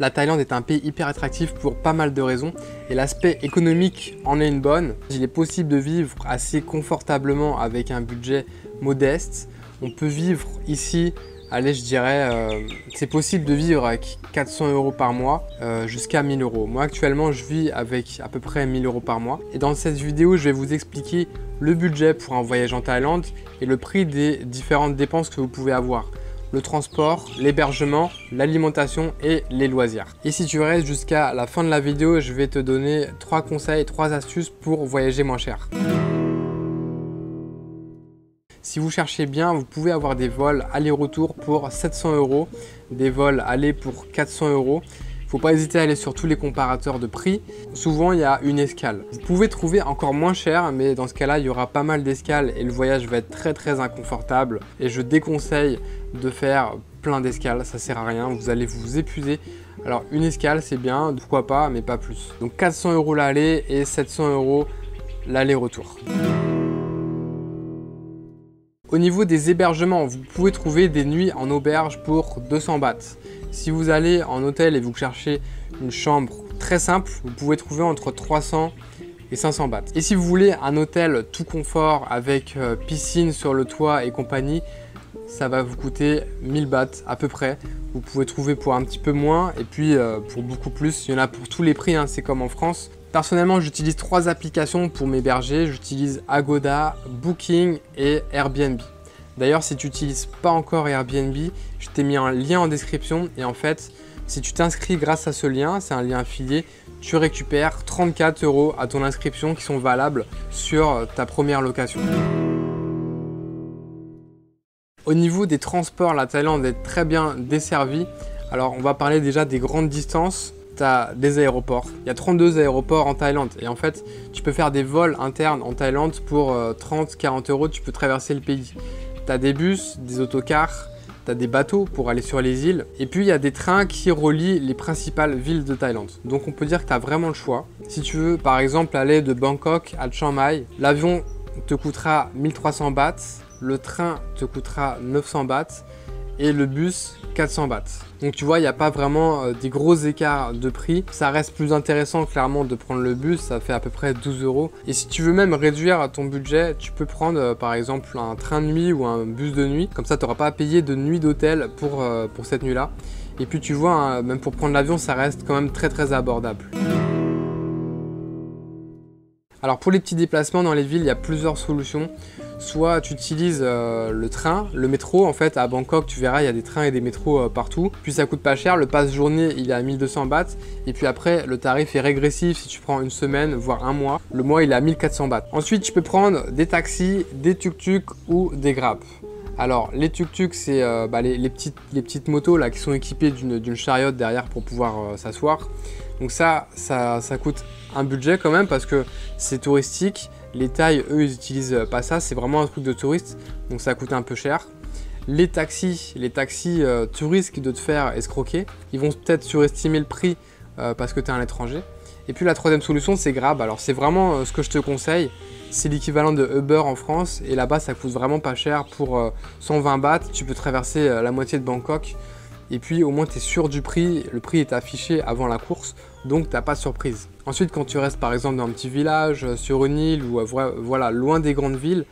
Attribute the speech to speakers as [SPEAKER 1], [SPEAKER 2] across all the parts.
[SPEAKER 1] La Thaïlande est un pays hyper attractif pour pas mal de raisons et l'aspect économique en est une bonne. Il est possible de vivre assez confortablement avec un budget modeste. On peut vivre ici, allez, je dirais, c'est possible de vivre avec 400 € par mois jusqu'à 1000 €. Moi actuellement je vis avec à peu près 1000 € par mois et dans cette vidéo je vais vous expliquer le budget pour un voyage en Thaïlande et le prix des différentes dépenses que vous pouvez avoir. Le transport, l'hébergement, l'alimentation et les loisirs. Et si tu restes jusqu'à la fin de la vidéo, je vais te donner 3 conseils, 3 astuces pour voyager moins cher. Si vous cherchez bien, vous pouvez avoir des vols aller-retour pour 700 €, des vols aller pour 400 €. Il ne faut pas hésiter à aller sur tous les comparateurs de prix. Souvent, il y a une escale. Vous pouvez trouver encore moins cher, mais dans ce cas-là, il y aura pas mal d'escales et le voyage va être très inconfortable. Et je déconseille de faire plein d'escales, ça sert à rien, vous allez vous épuiser. Alors une escale, c'est bien, pourquoi pas, mais pas plus. Donc 400 € l'aller et 700 € l'aller-retour. Au niveau des hébergements, vous pouvez trouver des nuits en auberge pour 200 bahts. Si vous allez en hôtel et vous cherchez une chambre très simple, vous pouvez trouver entre 300 et 500 bahts. Et si vous voulez un hôtel tout confort avec piscine sur le toit et compagnie, ça va vous coûter 1000 bahts à peu près. Vous pouvez trouver pour un petit peu moins et puis pour beaucoup plus. Il y en a pour tous les prix, hein, c'est comme en France. Personnellement, j'utilise 3 applications pour m'héberger. J'utilise Agoda, Booking et Airbnb. D'ailleurs, si tu n'utilises pas encore Airbnb, je t'ai mis un lien en description et en fait, si tu t'inscris grâce à ce lien, c'est un lien affilié, tu récupères 34 € à ton inscription qui sont valables sur ta première location. Au niveau des transports, la Thaïlande est très bien desservie. Alors, on va parler déjà des grandes distances. Tu as des aéroports. Il y a 32 aéroports en Thaïlande. Et en fait, tu peux faire des vols internes en Thaïlande pour 30-40 €. Tu peux traverser le pays. Tu as des bus, des autocars, tu as des bateaux pour aller sur les îles. Et puis, il y a des trains qui relient les principales villes de Thaïlande. Donc, on peut dire que tu as vraiment le choix. Si tu veux, par exemple, aller de Bangkok à Chiang Mai, l'avion te coûtera 1300 bahts. Le train te coûtera 900 bahts et le bus 400 bahts. Donc tu vois, il n'y a pas vraiment des gros écarts de prix. Ça reste plus intéressant clairement de prendre le bus, ça fait à peu près 12 €. Et si tu veux même réduire ton budget, tu peux prendre par exemple un train de nuit ou un bus de nuit. Comme ça, tu n'auras pas à payer de nuit d'hôtel pour cette nuit-là. Et puis tu vois, hein, même pour prendre l'avion, ça reste quand même très abordable. Alors pour les petits déplacements dans les villes, il y a plusieurs solutions. Soit tu utilises le train, le métro. En fait, à Bangkok, tu verras, il y a des trains et des métros partout. Puis ça coûte pas cher. Le pass journée, il est à 1200 bahts. Et puis après, le tarif est régressif si tu prends une semaine, voire un mois. Le mois, il est à 1400 bahts. Ensuite, tu peux prendre des taxis, des tuk-tuk ou des grabs. Alors, les tuk-tuk, c'est les petites motos là, qui sont équipées d'une chariote derrière pour pouvoir s'asseoir. Donc ça coûte un budget quand même parce que c'est touristique. Les Thaïs, eux, ils n'utilisent pas ça. C'est vraiment un truc de touriste. Donc ça coûte un peu cher. Les taxis, tu risques de te faire escroquer. Ils vont peut-être surestimer le prix parce que tu es un étranger. Et puis la troisième solution, c'est Grab. Alors c'est vraiment ce que je te conseille. C'est l'équivalent de Uber en France. Et là-bas, ça coûte vraiment pas cher. Pour 120 bahts, tu peux traverser la moitié de Bangkok. Et puis au moins tu es sûr du prix, le prix est affiché avant la course, donc tu n'as pas de surprise. Ensuite, quand tu restes par exemple dans un petit village, sur une île ou voilà, loin des grandes villes,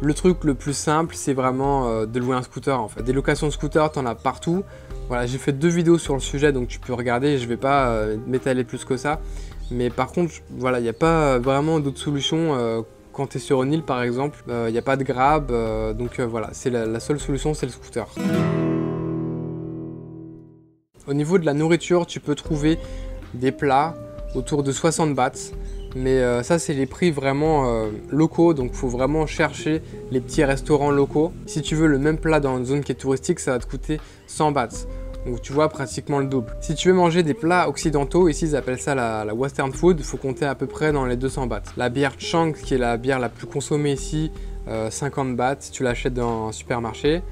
[SPEAKER 1] le truc le plus simple c'est vraiment de louer un scooter en fait. Des locations de scooters, tu en as partout. Voilà, j'ai fait 2 vidéos sur le sujet donc tu peux regarder, je ne vais pas m'étaler plus que ça. Mais par contre, voilà, il n'y a pas vraiment d'autres solutions. Quand tu es sur une île par exemple, il n'y a pas de Grab, donc voilà, c'est la seule solution, c'est le scooter. Au niveau de la nourriture, tu peux trouver des plats autour de 60 bahts. Mais ça, c'est les prix vraiment locaux. Donc, il faut vraiment chercher les petits restaurants locaux. Si tu veux le même plat dans une zone qui est touristique, ça va te coûter 100 bahts. Donc, tu vois, pratiquement le double. Si tu veux manger des plats occidentaux, ici, ils appellent ça la western food. Il faut compter à peu près dans les 200 bahts. La bière Chang, qui est la bière la plus consommée ici, 50 bahts si tu l'achètes dans un supermarché.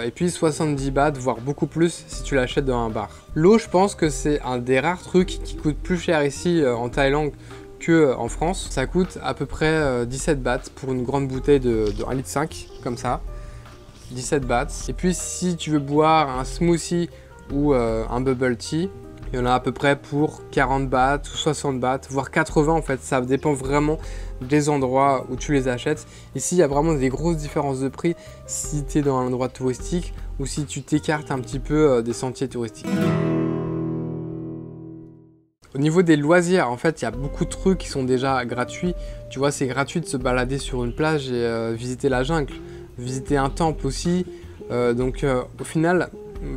[SPEAKER 1] Et puis 70 bahts, voire beaucoup plus si tu l'achètes dans un bar. L'eau, je pense que c'est un des rares trucs qui coûte plus cher ici en Thaïlande qu'en France. Ça coûte à peu près 17 bahts pour une grande bouteille de 1,5 litre, comme ça. 17 bahts. Et puis si tu veux boire un smoothie ou un bubble tea, Il y en a à peu près pour 40 bahts ou 60 bahts, voire 80 en fait. Ça dépend vraiment des endroits où tu les achètes. Ici, il y a vraiment des grosses différences de prix si tu es dans un endroit touristique ou si tu t'écartes un petit peu des sentiers touristiques. Au niveau des loisirs, en fait, il y a beaucoup de trucs qui sont déjà gratuits. Tu vois, c'est gratuit de se balader sur une plage et visiter la jungle, visiter un temple aussi. Au final,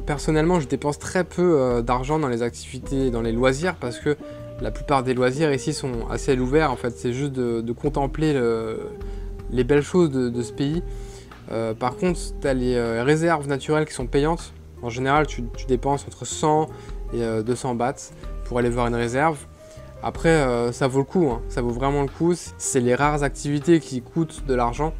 [SPEAKER 1] personnellement, je dépense très peu d'argent dans les activités, dans les loisirs, parce que la plupart des loisirs ici sont à ciel ouvert. En fait, c'est juste de contempler les belles choses de ce pays. Par contre, tu as les réserves naturelles qui sont payantes. En général, tu dépenses entre 100 et 200 bahts pour aller voir une réserve. Après, ça vaut le coup, hein. Ça vaut vraiment le coup. C'est les rares activités qui coûtent de l'argent.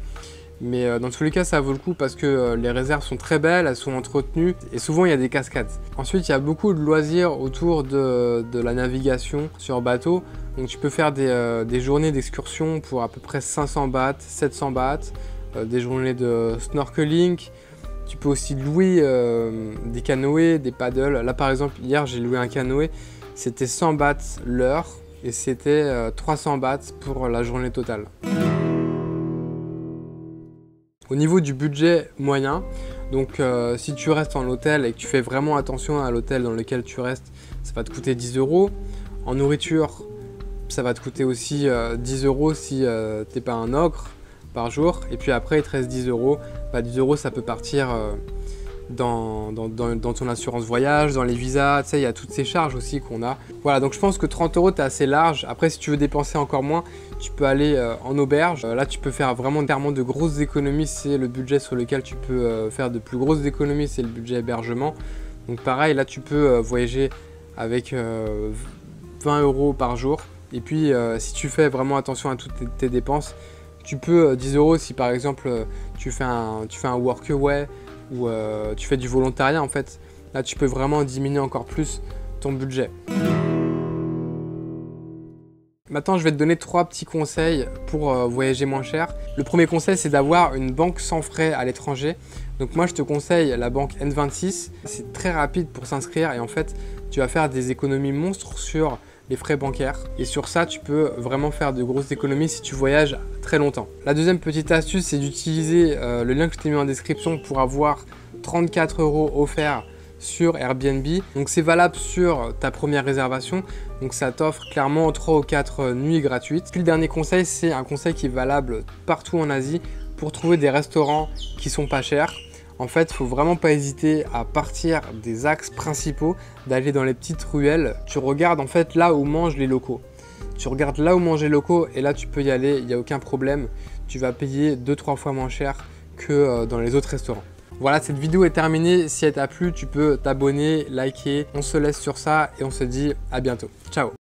[SPEAKER 1] Mais dans tous les cas, ça vaut le coup parce que les réserves sont très belles, elles sont entretenues et souvent il y a des cascades. Ensuite, il y a beaucoup de loisirs autour de la navigation sur bateau. Donc tu peux faire des journées d'excursion pour à peu près 500 bahts, 700 bahts, des journées de snorkeling. Tu peux aussi louer des canoës, des paddles. Là par exemple, hier j'ai loué un canoë, c'était 100 bahts l'heure et c'était 300 bahts pour la journée totale. Au niveau du budget moyen, donc si tu restes en hôtel et que tu fais vraiment attention à l'hôtel dans lequel tu restes, ça va te coûter 10 €. En nourriture, ça va te coûter aussi 10 € si t'es pas un ogre par jour. Et puis après, il te reste 10 €. 10 € ça peut partir dans ton assurance voyage, dans les visas, tu sais, il y a toutes ces charges aussi qu'on a. Voilà, donc je pense que 30 € t'es assez large. Après, si tu veux dépenser encore moins, tu peux aller en auberge. Là, tu peux faire vraiment de grosses économies. C'est le budget sur lequel tu peux faire de plus grosses économies, c'est le budget hébergement. Donc pareil, là, tu peux voyager avec 20 € par jour. Et puis, si tu fais vraiment attention à toutes tes dépenses, tu peux 10 € si par exemple tu fais un workaway ou tu fais du volontariat en fait. Là, tu peux vraiment diminuer encore plus ton budget. Maintenant, je vais te donner 3 petits conseils pour voyager moins cher. Le premier conseil, c'est d'avoir une banque sans frais à l'étranger. Donc moi, je te conseille la banque N26. C'est très rapide pour s'inscrire et en fait, tu vas faire des économies monstres sur les frais bancaires. Et sur ça, tu peux vraiment faire de grosses économies si tu voyages très longtemps. La deuxième petite astuce, c'est d'utiliser le lien que je t'ai mis en description pour avoir 34 € offerts sur Airbnb. Donc c'est valable sur ta première réservation. Donc ça t'offre clairement 3 ou 4 nuits gratuites. Puis le dernier conseil, c'est un conseil qui est valable partout en Asie pour trouver des restaurants qui sont pas chers. En fait, il ne faut vraiment pas hésiter à partir des axes principaux, d'aller dans les petites ruelles. Tu regardes en fait là où mangent les locaux. Tu regardes là où mangent les locaux et là tu peux y aller, il n'y a aucun problème. Tu vas payer 2-3 fois moins cher que dans les autres restaurants. Voilà, cette vidéo est terminée. Si elle t'a plu, tu peux t'abonner, liker. On se laisse sur ça et on se dit à bientôt. Ciao!